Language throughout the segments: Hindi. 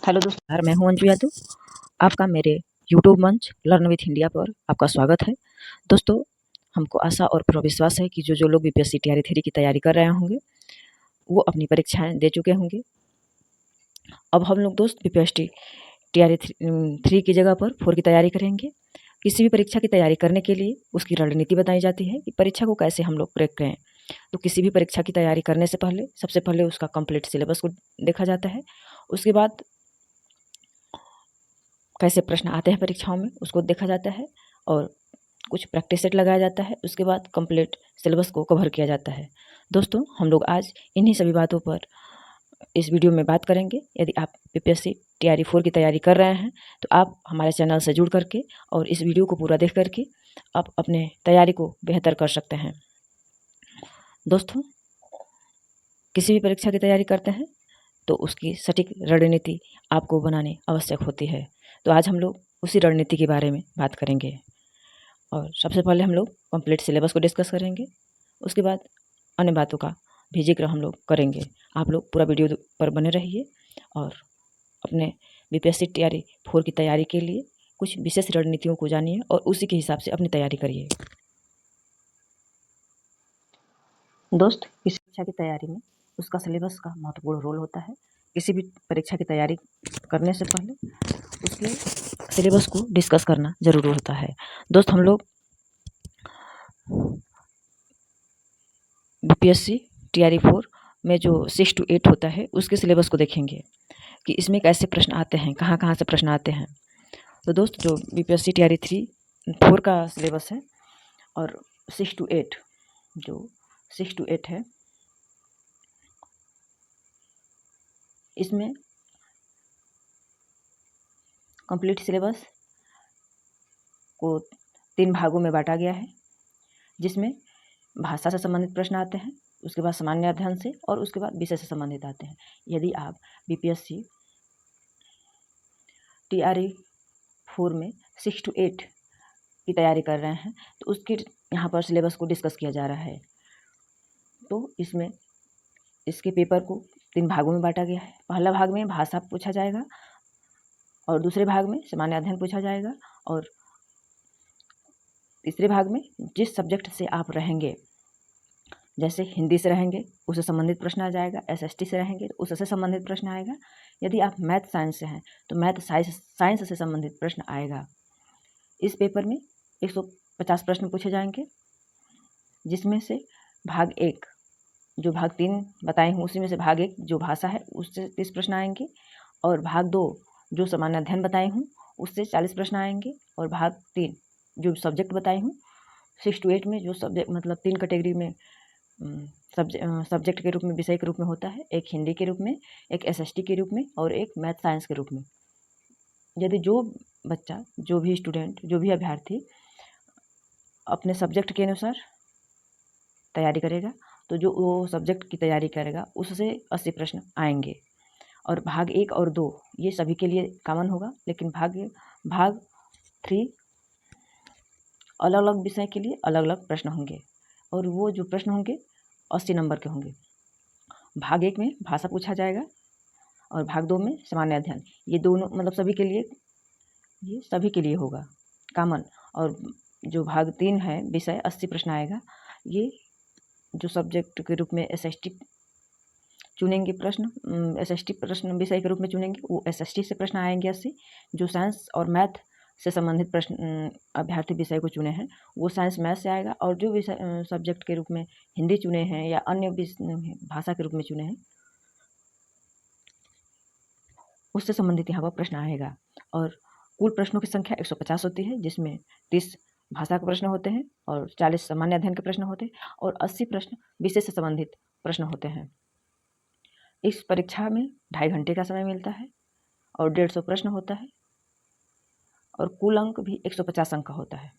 हेलो दोस्तों, मैं हूं अंजू यादव। आपका मेरे यूट्यूब मंच लर्न विथ इंडिया पर आपका स्वागत है। दोस्तों, हमको आशा और पूरा विश्वास है कि जो लोग बीपीएससी टीआरई 3 की तैयारी कर रहे होंगे वो अपनी परीक्षाएं दे चुके होंगे। अब हम लोग दोस्त बीपीएससी टीआरई 3 की जगह पर 4 की तैयारी करेंगे। किसी भी परीक्षा की तैयारी करने के लिए उसकी रणनीति बताई जाती है कि परीक्षा को कैसे हम लोग क्रैक करें। तो किसी भी परीक्षा की तैयारी करने से पहले सबसे पहले उसका कंप्लीट सिलेबस को देखा जाता है। उसके बाद कैसे प्रश्न आते हैं परीक्षाओं में उसको देखा जाता है और कुछ प्रैक्टिस सेट लगाया जाता है। उसके बाद कंप्लीट सिलेबस को कवर किया जाता है। दोस्तों, हम लोग आज इन्हीं सभी बातों पर इस वीडियो में बात करेंगे। यदि आप बीपीएससी टीआरई 4 की तैयारी कर रहे हैं तो आप हमारे चैनल से जुड़ करके और इस वीडियो को पूरा देख करके आप अपने तैयारी को बेहतर कर सकते हैं। दोस्तों, किसी भी परीक्षा की तैयारी करते हैं तो उसकी सटीक रणनीति आपको बनानी आवश्यक होती है। तो आज हम लोग उसी रणनीति के बारे में बात करेंगे और सबसे पहले हम लोग कंप्लीट सिलेबस को डिस्कस करेंगे। उसके बाद अन्य बातों का भी जिक्र हम लोग करेंगे। आप लोग पूरा वीडियो पर बने रहिए और अपने बीपीएससी टीआरई 4 की तैयारी के लिए कुछ विशेष रणनीतियों को जानिए और उसी के हिसाब से अपनी तैयारी करिए। दोस्त, किसी परीक्षा की तैयारी में उसका सिलेबस का महत्वपूर्ण रोल होता है। किसी भी परीक्षा की तैयारी करने से पहले उसके सिलेबस को डिस्कस करना ज़रूरी होता है। दोस्त, हम लोग बीपीएससी टीआरई 4 में जो 6 to 8 होता है उसके सिलेबस को देखेंगे कि इसमें कैसे प्रश्न आते हैं, कहाँ कहाँ से प्रश्न आते हैं। तो दोस्त, जो बीपीएससी टीआरई 4 का सिलेबस है और 6 to 8 जो 6 to 8 है, इसमें कंप्लीट सिलेबस को 3 भागों में बांटा गया है, जिसमें भाषा से संबंधित प्रश्न आते हैं, उसके बाद सामान्य अध्ययन से और उसके बाद विषय से संबंधित आते हैं। यदि आप बीपीएससी टीआरई 4 में 6 to 8 की तैयारी कर रहे हैं तो उसके यहाँ पर सिलेबस को डिस्कस किया जा रहा है। तो इसमें इसके पेपर को 3 भागों में बांटा गया है। पहला भाग में भाषा पूछा जाएगा और दूसरे भाग में सामान्य अध्ययन पूछा जाएगा और तीसरे भाग में जिस सब्जेक्ट से आप रहेंगे, जैसे हिंदी से रहेंगे उससे संबंधित प्रश्न आ जाएगा, एसएसटी से रहेंगे तो उससे संबंधित प्रश्न आएगा। यदि आप मैथ साइंस से हैं तो मैथ साइंस से संबंधित प्रश्न आएगा। इस पेपर में 150 प्रश्न पूछे जाएंगे, जिसमें से भाग 1 जो भाग 3 बताए हूँ उसी में से भाग 1 जो भाषा है उससे 30 प्रश्न आएंगे और भाग 2 जो सामान्य अध्ययन बताई हूँ उससे 40 प्रश्न आएंगे और भाग 3 जो सब्जेक्ट बताई हूँ 6 to 8 में जो सब्जेक्ट मतलब 3 कैटेगरी में सब्जेक्ट के रूप में, विषय के रूप में होता है, एक हिंदी के रूप में, एक एसएसटी के रूप में और एक मैथ साइंस के रूप में। यदि जो बच्चा, जो भी स्टूडेंट, जो भी अभ्यर्थी अपने सब्जेक्ट के अनुसार तैयारी करेगा तो जो वो सब्जेक्ट की तैयारी करेगा उससे 80 प्रश्न आएंगे। और भाग 1 और 2 ये सभी के लिए कॉमन होगा, लेकिन भाग 3 अलग अलग विषय के लिए अलग अलग प्रश्न होंगे और वो जो प्रश्न होंगे 80 नंबर के होंगे। भाग 1 में भाषा पूछा जाएगा और भाग 2 में सामान्य अध्ययन। ये दोनों मतलब सभी के लिए होगा कॉमन। और जो भाग 3 है विषय 80 प्रश्न आएगा। ये जो सब्जेक्ट के रूप में एसएसटी चुनेंगे प्रश्न, एसएसटी प्रश्न विषय के रूप में चुनेंगे, वो एसएसटी से प्रश्न आएंगे 80। जो साइंस और मैथ से संबंधित प्रश्न अभ्यर्थी विषय को चुने हैं वो साइंस मैथ से आएगा और जो विषय सब्जेक्ट के रूप में हिंदी चुने हैं या अन्य भाषा के रूप में चुने हैं उससे संबंधित यहाँ पर प्रश्न आएगा। और कुल प्रश्नों की संख्या 150 होती है, जिसमें 30 भाषा के प्रश्न होते हैं और 40 सामान्य अध्ययन के प्रश्न होते हैं और 80 प्रश्न विषय से संबंधित प्रश्न होते हैं। इस परीक्षा में 2.5 घंटे का समय मिलता है और 150 प्रश्न होता है और कुल अंक भी 150 अंक का होता है।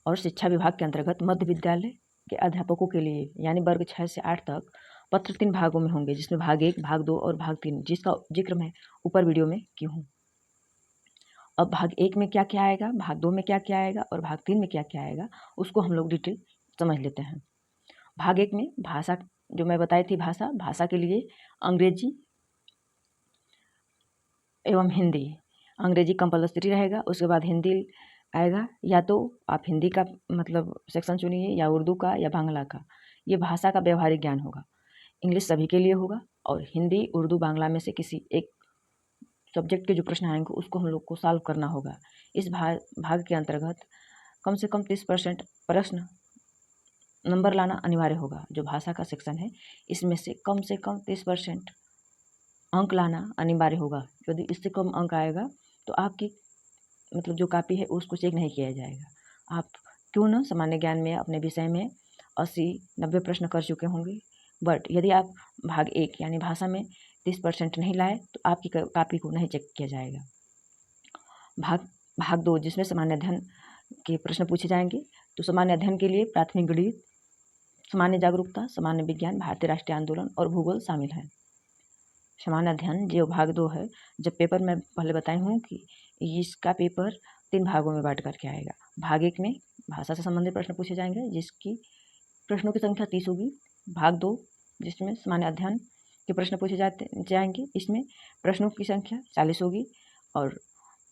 और शिक्षा विभाग के अंतर्गत मध्य विद्यालय के अध्यापकों के लिए यानी वर्ग 6 से 8 तक पत्र 3 भागों में होंगे, जिसमें भाग 1, भाग 2 और भाग 3 जिसका जिक्र मैं ऊपर वीडियो में की हूँ। अब भाग 1 में क्या क्या आएगा, भाग 2 में क्या क्या आएगा और भाग 3 में क्या क्या आएगा उसको हम लोग डिटेल समझ लेते हैं। भाग 1 में भाषा जो मैं बताई थी, भाषा के लिए अंग्रेजी एवं हिंदी। अंग्रेजी कंपलसरी रहेगा, उसके बाद हिंदी आएगा। या तो आप हिंदी का मतलब सेक्शन चुनिए या उर्दू का या बांग्ला का। ये भाषा का व्यवहारिक ज्ञान होगा। इंग्लिश सभी के लिए होगा और हिंदी, उर्दू, बांग्ला में से किसी एक सब्जेक्ट के जो प्रश्न आएंगे उसको हम लोग को सॉल्व करना होगा। इस भाग के अंतर्गत कम से कम 30% प्रश्न नंबर लाना अनिवार्य होगा। जो भाषा का सेक्शन है इसमें से कम 30% अंक लाना अनिवार्य होगा। यदि इससे कम अंक आएगा तो आपकी मतलब जो कॉपी है उसको चेक नहीं किया जाएगा। आप क्यों ना सामान्य ज्ञान में अपने विषय में 80-90 प्रश्न कर चुके होंगे, बट यदि आप भाग 1 यानी भाषा में 30% नहीं लाए तो आपकी कॉपी को नहीं चेक किया जाएगा। भाग 2 जिसमें सामान्य अध्ययन के प्रश्न पूछे जाएंगे। तो सामान्य अध्ययन के लिए प्राथमिक गणित, सामान्य जागरूकता, सामान्य विज्ञान, भारतीय राष्ट्रीय आंदोलन और भूगोल शामिल हैं। सामान्य अध्ययन जो भाग 2 है, जब पेपर मैं पहले बताई हूँ कि इसका पेपर 3 भागों में बांट करके आएगा। भाग 1 में भाषा से संबंधित प्रश्न पूछे जाएंगे जिसकी प्रश्नों की संख्या 30 होगी। भाग 2 जिसमें सामान्य अध्ययन के प्रश्न पूछे जाएंगे, इसमें प्रश्नों की संख्या 40 होगी। और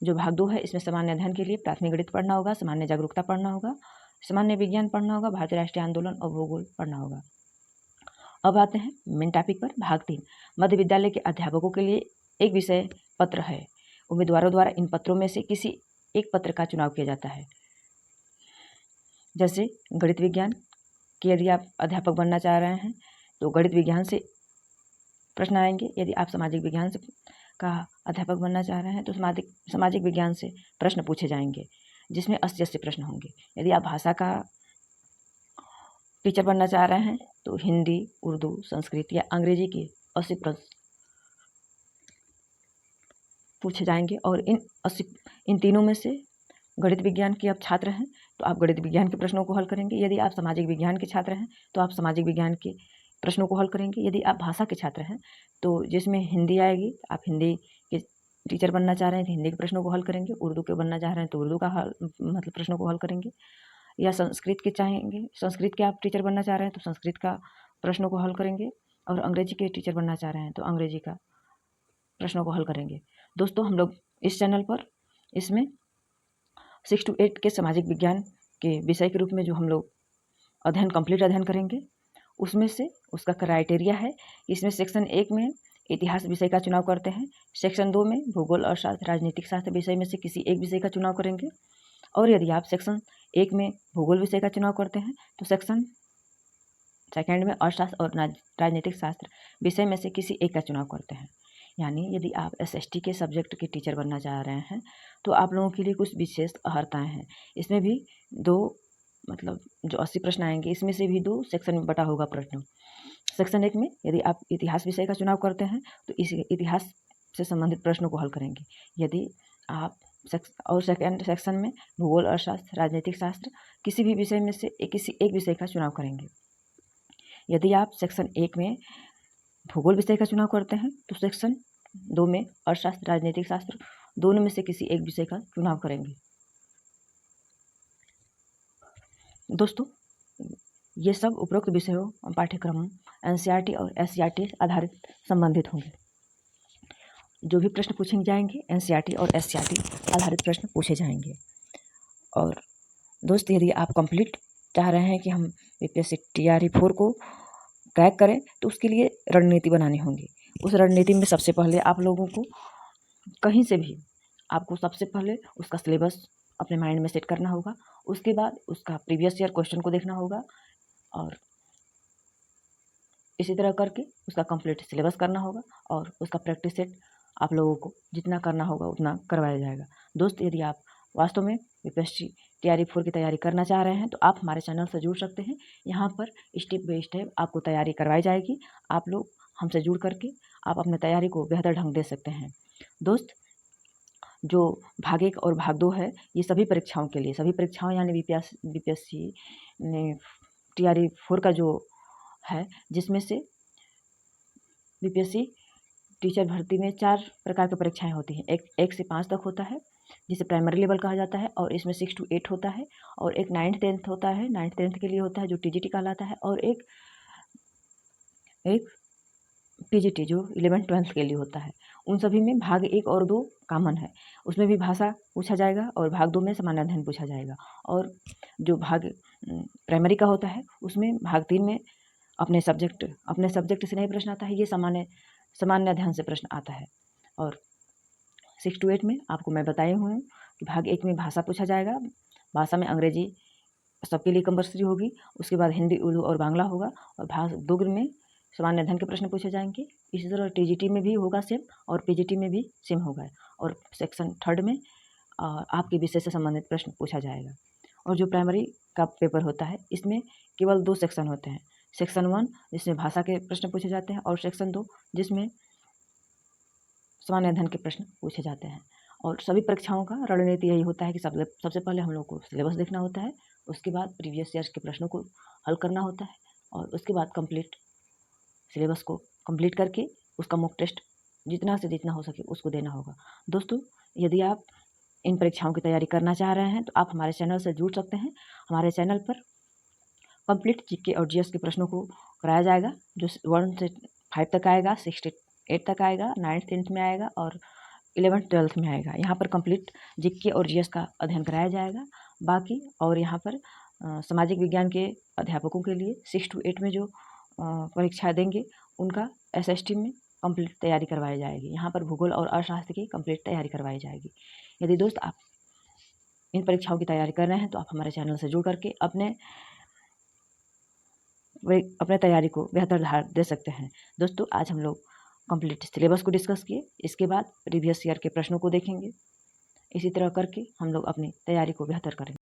जो भाग 2 है इसमें सामान्य अध्ययन के लिए प्राथमिक गणित पढ़ना होगा, सामान्य जागरूकता पढ़ना होगा, सामान्य विज्ञान पढ़ना होगा, भारतीय राष्ट्रीय आंदोलन और भूगोल पढ़ना होगा। अब आते हैं मेन टॉपिक पर। भाग 3 मध्य विद्यालय के अध्यापकों के लिए एक विषय पत्र है। उम्मीदवारों द्वारा इन पत्रों में से किसी एक पत्र का चुनाव किया जाता है। जैसे गणित विज्ञान के यदि आप अध्यापक बनना चाह रहे हैं तो गणित विज्ञान से प्रश्न आएंगे। यदि आप सामाजिक विज्ञान से का अध्यापक बनना चाह रहे हैं तो सामाजिक विज्ञान से प्रश्न पूछे जाएंगे जिसमें 80 प्रश्न होंगे। यदि आप भाषा का टीचर बनना चाह रहे हैं तो हिंदी, उर्दू, संस्कृत या अंग्रेजी के 80 प्रश्न पूछे जाएंगे। और इन तीनों में से गणित विज्ञान के आप छात्र हैं तो आप गणित विज्ञान के प्रश्नों को हल करेंगे। यदि आप सामाजिक विज्ञान के छात्र हैं तो आप सामाजिक विज्ञान के प्रश्नों को हल करेंगे। यदि आप भाषा के छात्र हैं तो जिसमें हिंदी आएगी, आप हिंदी के टीचर बनना चाह रहे हैं तो हिंदी के प्रश्नों को हल करेंगे। उर्दू के बनना चाह रहे हैं तो उर्दू का मतलब प्रश्नों को हल करेंगे। या संस्कृत के चाहेंगे, संस्कृत के आप टीचर बनना चाह रहे हैं तो संस्कृत का प्रश्नों को हल करेंगे। और अंग्रेजी के टीचर बनना चाह रहे हैं तो अंग्रेजी का प्रश्नों को हल करेंगे। दोस्तों, हम लोग इस चैनल पर इसमें 6 to 8 के सामाजिक विज्ञान के विषय के रूप में जो हम लोग कंप्लीट अध्ययन करेंगे उसमें से उसका क्राइटेरिया है। इसमें सेक्शन 1 में इतिहास विषय का चुनाव करते हैं, सेक्शन 2 में भूगोल, अर्थशास्त्र, राजनीतिक शास्त्र विषय में से किसी एक विषय का चुनाव करेंगे। और यदि आप सेक्शन 1 में भूगोल विषय का चुनाव करते हैं तो सेक्शन 2 में अर्थशास्त्र और राजनीतिक शास्त्र विषय में से किसी एक का चुनाव करते हैं। यानी यदि आप SST के सब्जेक्ट के टीचर बनना चाह रहे हैं तो आप लोगों के लिए कुछ विशेष अर्हताएँ हैं। इसमें भी 2 मतलब जो 80 प्रश्न आएंगे इसमें से भी 2 सेक्शन में बटा होगा प्रश्न। सेक्शन 1 में यदि आप इतिहास विषय का चुनाव करते हैं तो इस इतिहास से संबंधित प्रश्नों को हल करेंगे। यदि आप और सेकेंड सेक्शन में भूगोल, अर्थशास्त्र, राजनीतिक शास्त्र किसी भी विषय में से किसी एक विषय का चुनाव करेंगे। यदि आप सेक्शन 1 में भूगोल विषय का चुनाव करते हैं तो सेक्शन 2 में अर्थशास्त्र, राजनीतिक शास्त्र दोनों में से किसी एक विषय का चुनाव करेंगे। दोस्तों, ये सब उपरोक्त विषयों पाठ्यक्रम NCERT और SCERT आधारित संबंधित होंगे। जो भी प्रश्न पूछे जाएंगे NCERT और SCERT आधारित प्रश्न पूछे जाएंगे। और दोस्त, यदि आप कंप्लीट चाह रहे हैं कि हम UPSC TRE 4 को क्रैक करें तो उसके लिए रणनीति बनानी होगी। उस रणनीति में सबसे पहले आप लोगों को कहीं से भी आपको सबसे पहले उसका सिलेबस अपने माइंड में सेट करना होगा। उसके बाद उसका प्रीवियस ईयर क्वेश्चन को देखना होगा और इसी तरह करके उसका कंप्लीट सिलेबस करना होगा और उसका प्रैक्टिस सेट आप लोगों को जितना करना होगा उतना करवाया जाएगा। दोस्त, यदि आप वास्तव में UPSC TRE 4 की तैयारी करना चाह रहे हैं तो आप हमारे चैनल से जुड़ सकते हैं। यहाँ पर स्टेप बाय स्टेप आपको तैयारी करवाई जाएगी। आप लोग हमसे जुड़ करके आप अपने तैयारी को बेहतर ढंग दे सकते हैं। दोस्त, जो भाग 1 और भाग 2 है ये सभी परीक्षाओं के लिए, सभी परीक्षाओं यानी BPSC TRE 4 का जो है, जिसमें से BPSC टीचर भर्ती में 4 प्रकार की परीक्षाएं होती हैं। एक 1 से 5 तक होता है जिसे प्राइमरी लेवल कहा जाता है, और इसमें 6 to 8 होता है, और एक 9th 10th होता है, 9th 10th के लिए होता है जो TGT कहलाता है, और एक PGT जो 11th 12th के लिए होता है। उन सभी में भाग 1 और 2 कॉमन है, उसमें भी भाषा पूछा जाएगा और भाग 2 में सामान्य अध्ययन पूछा जाएगा। और जो भाग प्राइमरी का होता है उसमें भाग 3 में अपने सब्जेक्ट से नहीं प्रश्न आता है, ये सामान्य अध्ययन से प्रश्न आता है। और 6 to 8 में आपको मैं बताई हूँ कि भाग 1 में भाषा पूछा जाएगा, भाषा में अंग्रेजी सबके लिए कंपल्सरी होगी, उसके बाद हिंदी, उर्दू और बांग्ला होगा, और भाग 2 में सामान्य अध्ययन के प्रश्न पूछे जाएंगे। इसी तरह टीजीटी में भी होगा सेम और पीजीटी में भी सेम होगा। और सेक्शन 3 में आपके विषय से संबंधित प्रश्न पूछा जाएगा। और जो प्राइमरी का पेपर होता है इसमें केवल 2 सेक्शन होते हैं, सेक्शन 1 जिसमें भाषा के प्रश्न पूछे जाते हैं और सेक्शन 2 जिसमें सामान्य अध्ययन के प्रश्न पूछे जाते हैं। और सभी परीक्षाओं का रणनीति यही होता है कि सबसे पहले हम लोग को सिलेबस देखना होता है, उसके बाद प्रीवियस ईयर्स के प्रश्नों को हल करना होता है और उसके बाद सिलेबस को कंप्लीट करके उसका मॉक टेस्ट जितना से जितना हो सके उसको देना होगा। दोस्तों, यदि आप इन परीक्षाओं की तैयारी करना चाह रहे हैं तो आप हमारे चैनल से जुड़ सकते हैं। हमारे चैनल पर कंप्लीट जीके और जीएस के प्रश्नों को कराया जाएगा, जो 1 से 5 तक आएगा, 6 से 8 तक आएगा, 9th 10th में आएगा और 11th 12th में आएगा। यहाँ पर कंप्लीट जीके और जीएस का अध्ययन कराया जाएगा। बाकी और यहाँ पर सामाजिक विज्ञान के अध्यापकों के लिए 6 to 8 में जो परीक्षा देंगे उनका एसएसटी में कंप्लीट तैयारी करवाई जाएगी। यहाँ पर भूगोल और अर्थशास्त्र की कंप्लीट तैयारी करवाई जाएगी। यदि दोस्त आप इन परीक्षाओं की तैयारी कर रहे हैं तो आप हमारे चैनल से जुड़ करके अपने तैयारी को बेहतर धार दे सकते हैं। दोस्तों, आज हम लोग कंप्लीट सिलेबस को डिस्कस किए, इसके बाद प्रीवियस ईयर के प्रश्नों को देखेंगे। इसी तरह करके हम लोग अपनी तैयारी को बेहतर करेंगे।